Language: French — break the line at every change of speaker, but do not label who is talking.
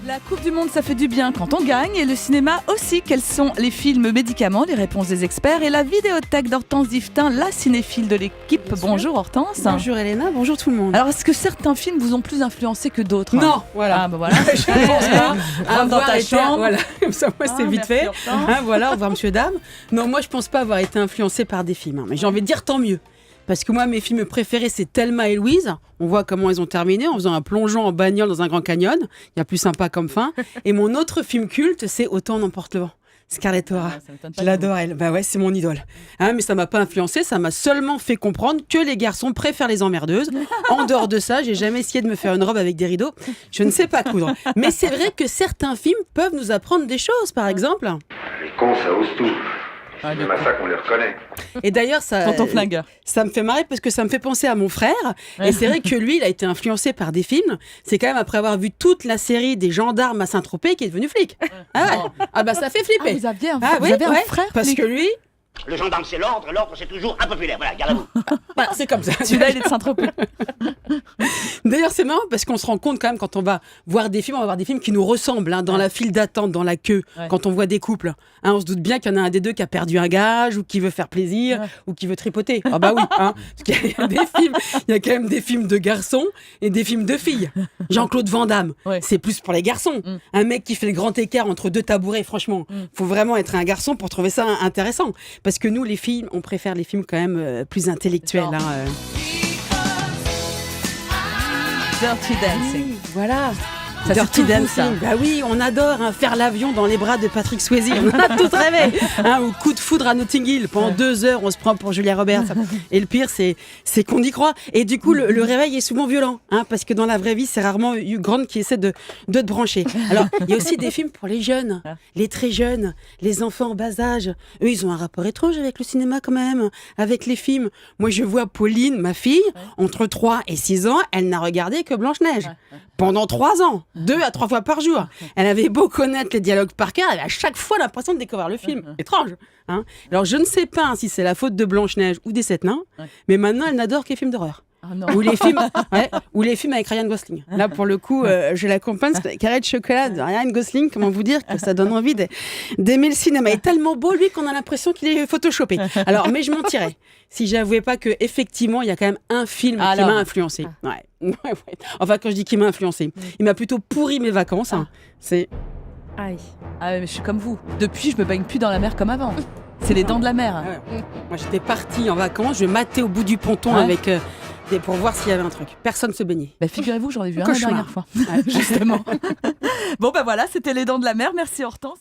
La Coupe du Monde, ça fait du bien quand on gagne, et le cinéma aussi. Quels sont les films médicaments? Les réponses des experts et la vidéothèque d'Hortense Diftin, la cinéphile de l'équipe. Bonjour Hortense.
Bonjour Elena, bonjour tout le monde.
Alors, est-ce que certains films vous ont plus influencé que d'autres?
Non, voilà.
Ah bah voilà.
Je pense pas
Rentre dans ta chambre.
Voilà, comme ça moi c'est vite fait.
Hortense.
Voilà, au revoir monsieur dame. Non, moi je pense pas avoir été influencée par des films, mais j'ai envie de dire tant mieux. Parce que moi, mes films préférés, c'est Thelma et Louise. On voit comment ils ont terminé en faisant un plongeon en bagnole dans un grand canyon. Il y a plus sympa comme fin. Et mon autre film culte, c'est Autant n'emporte le vent. Scarlett O'Hara.
Ça m'étonne pas
Je l'adore, elle. Bah ouais, c'est mon idole. Mais ça m'a pas influencé, ça m'a seulement fait comprendre que les garçons préfèrent les emmerdeuses. En dehors de ça, j'ai jamais essayé de me faire une robe avec des rideaux. Je ne sais pas coudre. Mais c'est vrai que certains films peuvent nous apprendre des choses, par exemple.
Les cons, ça ose tout. C'est même à ça qu'on les reconnaît.
Et d'ailleurs,
Tonton Flingueur.
ça me fait marrer parce que ça me fait penser à mon frère. Et c'est vrai que lui, il a été influencé par des films. C'est quand même après avoir vu toute la série des gendarmes à Saint-Tropez qu'il est devenu flic. Ah bah ça fait flipper.
Vous aviez un,
Oui,
vous avez un
ouais,
frère
parce
flic.
que lui,
Le gendarme, c'est l'ordre c'est toujours impopulaire. Voilà, garde à vous.
bah, c'est comme ça.
Celui-là, il est de Saint-Tropez.
D'ailleurs, c'est marrant parce qu'on se rend compte quand même quand on va voir des films, on va voir des films qui nous ressemblent, dans la file d'attente, dans la queue, quand on voit des couples. On se doute bien qu'il y en a un des deux qui a perdu un gage ou qui veut faire plaisir ou qui veut tripoter. Ah bah oui, parce qu'il y a des films, il y a quand même des films de garçons et des films de filles. Jean-Claude Van Damme, c'est plus pour les garçons. Un mec qui fait le grand écart entre deux tabourets, franchement, faut vraiment être un garçon pour trouver ça intéressant. Parce que nous, les filles, on préfère les films quand même plus intellectuels.
Dirty Dancing.
Voilà.
Ça,
Dirty
c'est tout vous,
Dancing.
ça.
Bah oui, on adore faire l'avion dans les bras de Patrick Swayze. On a tout rêvé. Ou Coup de foudre à Notting Hill. Pendant 2 heures, on se prend pour Julia Roberts. Et le pire, c'est qu'on y croit. Et du coup, le réveil est souvent violent. Parce que dans la vraie vie, c'est rarement Hugh Grant qui essaie de te brancher. Alors, il y a aussi des films pour les jeunes, les très jeunes, les enfants en bas âge. Eux, ils ont un rapport étrange avec le cinéma quand même, avec les films. Moi, je vois Pauline, ma fille, entre 3 et 6 ans, elle n'a regardé que Blanche-Neige. Pendant 3 ans, 2 à 3 fois par jour. Elle avait beau connaître les dialogues par cœur, elle avait à chaque fois l'impression de découvrir le film. Étrange. Alors, je ne sais pas si c'est la faute de Blanche-Neige ou des 7 nains, mais maintenant, elle n'adore que les films d'horreur.
Ah non.
Ou les films avec Ryan Gosling. Là, pour le coup, je l'accompagne. C'est carré de chocolat de Ryan Gosling. Comment vous dire que ça donne envie d'aimer le cinéma. Il est tellement beau, lui, qu'on a l'impression qu'il est photoshopé. Alors, mais je mentirais si j'avouais pas que effectivement, il y a quand même un film qui m'a influencé. Enfin, quand je dis qu'il m'a influencé, il m'a plutôt pourri mes vacances. C'est...
Aïe. Ah ouais, mais je suis comme vous. Depuis, je me baigne plus dans la mer comme avant. C'est les dents de la mer.
Moi, j'étais partie en vacances, je matais au bout du ponton avec... pour voir s'il y avait un truc. Personne ne se baignait.
Bah, figurez-vous, j'en ai vu un la
Cauchemar.
dernière fois. Justement. Bon, bah voilà, c'était les dents de la mer. Merci Hortense.